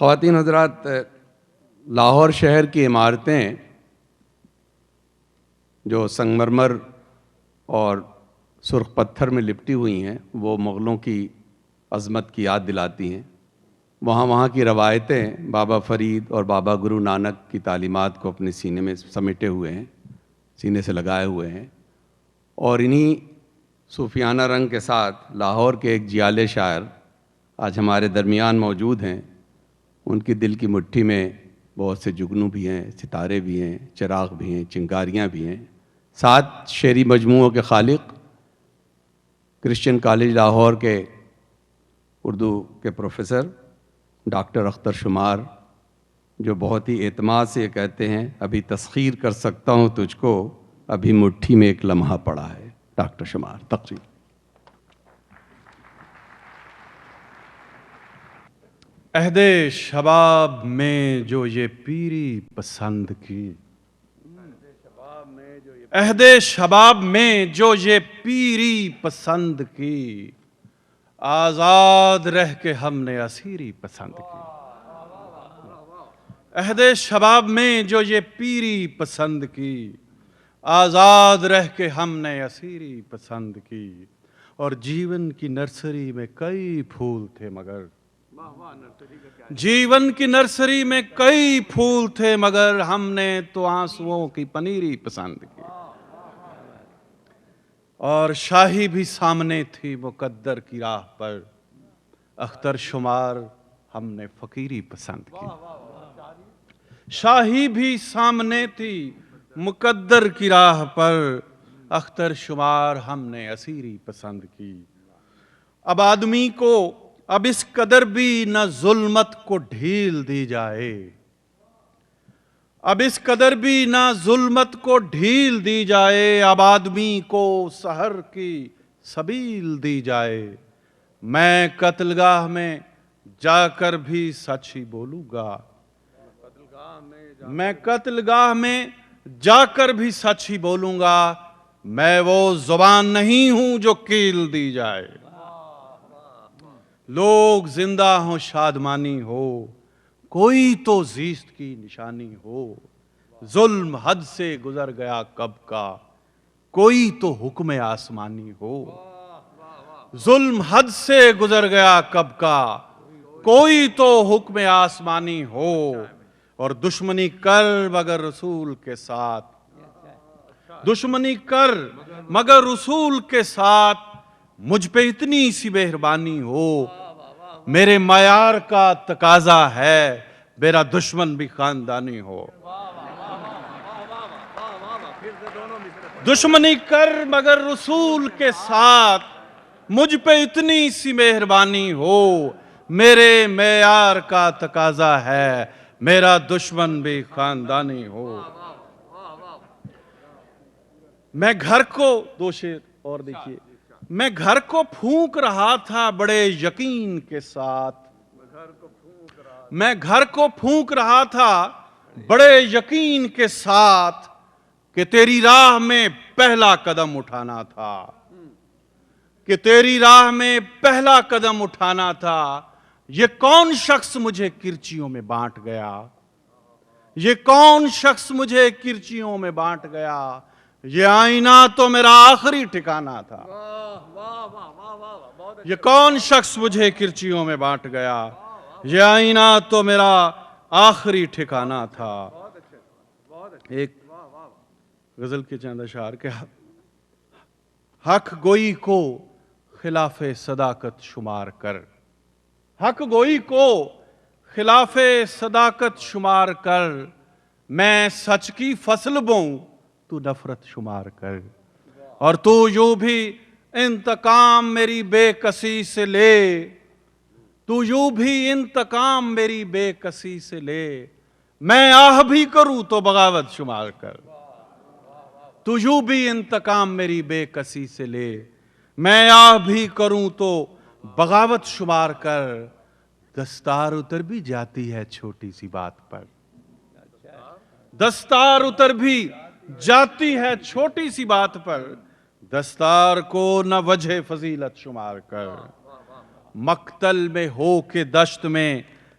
خواتین حضرات، لاہور شہر کی عمارتیں جو سنگ مرمر اور سرخ پتھر میں لپٹی ہوئی ہیں وہ مغلوں کی عظمت کی یاد دلاتی ہیں۔ وہاں کی روایتیں بابا فرید اور بابا گرو نانک کی تعلیمات کو اپنے سینے میں سمیٹے ہوئے ہیں، سینے سے لگائے ہوئے ہیں، اور انہی صوفیانہ رنگ کے ساتھ لاہور کے ایک جیالے شاعر آج ہمارے درمیان موجود ہیں۔ ان کی دل کی مٹھی میں بہت سے جگنو بھی ہیں، ستارے بھی ہیں، چراغ بھی ہیں، چنگاریاں بھی ہیں۔ 7 شعری مجموعوں کے خالق، کرسچن کالج لاہور کے اردو کے پروفیسر ڈاکٹر اختر شمار، جو بہت ہی اعتماد سے یہ کہتے ہیں، ابھی تسخیر کر سکتا ہوں تجھ کو، ابھی مٹھی میں ایک لمحہ پڑا ہے۔ ڈاکٹر شمار، تقریر۔ عہد شباب میں جو یہ پیری پسند کی، عہد شباب میں جو یہ پیری پسند کی، آزاد رہ کے ہم نے اسیری پسند کی۔ عہد شباب میں جو یہ پیری پسند کی، آزاد رہ کے ہم نے اسیری پسند کی۔ اور جیون کی نرسری میں کئی پھول تھے مگر، جیون کی نرسری میں کئی پھول تھے مگر ہم نے تو آنسوؤں کی پنیری پسند کی۔ اور شاہی بھی سامنے تھی مقدر کی راہ پر، اختر شمار ہم نے فقیری پسند کی۔ شاہی بھی سامنے تھی مقدر کی راہ پر، اختر شمار ہم نے اسیری پسند کی۔ اب آدمی کو اب اس قدر بھی نہ ظلمت کو ڈھیل دی جائے، اب اس قدر بھی نہ ظلمت کو ڈھیل دی جائے، اب آدمی کو سحر کی سبیل دی جائے۔ میں قتل گاہ میں جا کر بھی سچ ہی بولوں گا، میں قتل گاہ میں جا کر بھی سچ ہی بولوں گا، میں وہ زبان نہیں ہوں جو کیل دی جائے۔ لوگ زندہ ہوں شادمانی ہو، کوئی تو زیست کی نشانی ہو، ظلم حد سے گزر گیا کب کا، کوئی تو حکم آسمانی ہو۔ ظلم حد سے گزر گیا کب کا، کوئی تو حکم آسمانی ہو۔ اور دشمنی کر مگر رسول کے ساتھ، دشمنی کر مگر رسول کے ساتھ، مجھ پہ اتنی سی مہربانی ہو۔ میرے معیار کا تقاضا ہے میرا دشمن بھی خاندانی ہو۔ دشمنی کر مگر رسول کے ساتھ، مجھ پہ اتنی سی مہربانی ہو۔ میرے معیار کا تقاضا ہے میرا دشمن بھی خاندانی ہو۔ میں گھر کو، 2 شعر اور دیکھیے، میں گھر کو پھونک رہا تھا بڑے یقین کے ساتھ، میں گھر کو پھونک رہا تھا بڑے یقین کے ساتھ، کہ تیری راہ میں پہلا قدم اٹھانا تھا، کہ تیری راہ میں پہلا قدم اٹھانا تھا۔ یہ کون شخص مجھے کرچیوں میں بانٹ گیا، یہ کون شخص مجھے کرچیوں میں بانٹ گیا، یہ آئینہ تو میرا آخری ٹھکانہ تھا۔ یہ کون شخص مجھے کرچیوں میں بانٹ گیا، یہ آئینہ تو میرا آخری ٹھکانہ تھا۔ ایک غزل کے چند اشعار کے، حق گوئی کو خلاف صداقت شمار کر، حق گوئی کو خلاف صداقت شمار کر، میں سچ کی فصل بوں تو نفرت شمار کر۔ اور تو یوں بھی انتقام میری بے کسی سے لے، تو یوں بھی انتقام میری بے کسی سے لے، میں آہ بھی کروں تو بغاوت شمار کر۔ تو یوں بھی انتقام میری بے کسی سے لے، میں آہ بھی کروں تو بغاوت شمار کر۔ دستار اتر بھی جاتی ہے چھوٹی سی بات پر، دستار اتر بھی جاتی ہے چھوٹی سی بات پر، دستار کو نہ وجہ فضیلت شمار کر۔ مقتل میں ہو کے دشت میں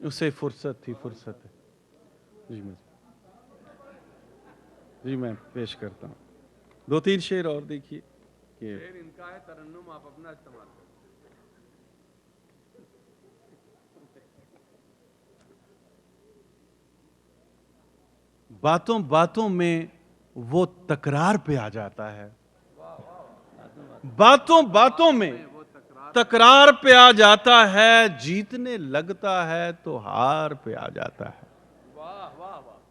اسے فرصت تھی، فرصت ہے. جی میں پیش کرتا ہوں. 2-3 شعر اور دیکھیے. ان کا ہے ترنم، آپ اپنا استعمال کریں. باتوں باتوں میں وہ تکرار پہ آ جاتا ہے. باتوں باتوں میں تکرار پہ آ جاتا ہے، جیتنے لگتا ہے تو ہار پہ آ جاتا ہے.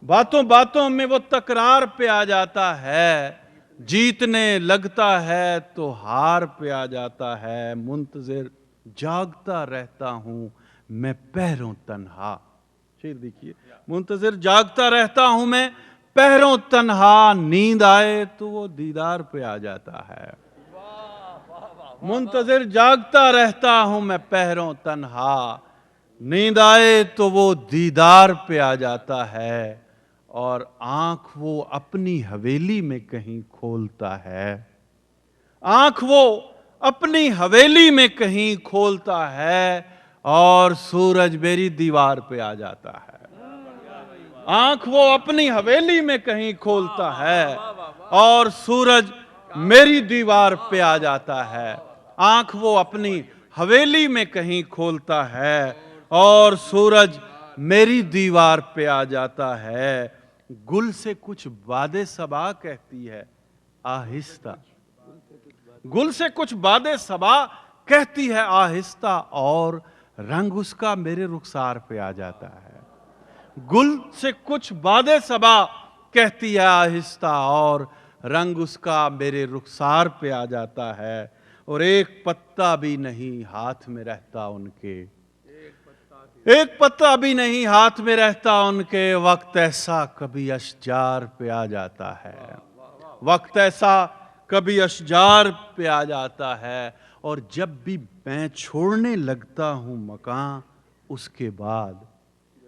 باتوں باتوں میں وہ تکرار پہ آ جاتا ہے، جیتنے لگتا ہے تو ہار پہ آ جاتا ہے. منتظر جاگتا رہتا ہوں میں پہروں تنہا. شعر دیکھیے. منتظر جاگتا رہتا ہوں میں پہروں تنہا، نیند آئے تو وہ دیدار پہ آ جاتا ہے. منتظر جاگتا رہتا ہوں میں پہروں تنہا، نیند آئے تو وہ دیدار پہ آ جاتا ہے. اور آنکھ وہ اپنی حویلی میں کہیں کھولتا ہے. آنکھ وہ اپنی حویلی میں کہیں کھولتا ہے اور سورج میری دیوار پہ آ جاتا ہے. آنکھ وہ اپنی حویلی میں کہیں کھولتا ہے اور سورج میری دیوار پہ آ جاتا ہے. آنکھ وہ اپنی حویلی میں کہیں کھولتا ہے اور سورج میری دیوار پہ آ جاتا ہے. گل سے کچھ باد صبا کہتی ہے آہستہ. گل سے کچھ باد صبا کہتی ہے آہستہ اور رنگ اس کا میرے رخسار پہ آ جاتا ہے. گل سے کچھ باد صبا کہتی ہے آہستہ اور رنگ اس کا میرے رخسار پہ آ جاتا ہے. اور ایک پتا بھی نہیں ہاتھ میں رہتا ان کے، ایک پتا بھی نہیں ہاتھ میں رہتا ان کے. وقت ایسا کبھی اشجار پہ آ جاتا ہے. وقت ایسا کبھی اشجار پہ آ جاتا ہے. اور جب بھی میں چھوڑنے لگتا ہوں مکان اس کے بعد،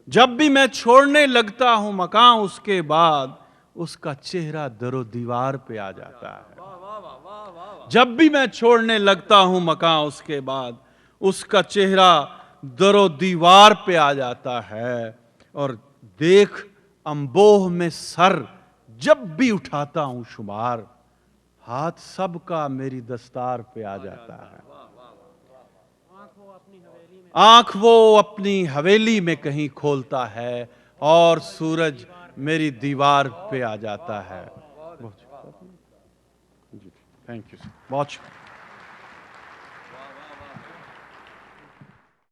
جب بھی میں چھوڑنے لگتا ہوں مکان اس کے بعد، اس کا چہرہ در و دیوار پہ آ جاتا ہے. جب بھی میں چھوڑنے لگتا ہوں مکان اس کے بعد، اس کا چہرہ در و دیوار پہ آ جاتا ہے. اور دیکھ انبوہ میں سر جب بھی اٹھاتا ہوں شمار، ہاتھ سب کا میری دستار پہ آ جاتا ہے. آنکھ وہ اپنی حویلی میں کہیں کھولتا ہے اور سورج میری دیوار پہ آ جاتا ہے. Thank you. بہت شکریہ.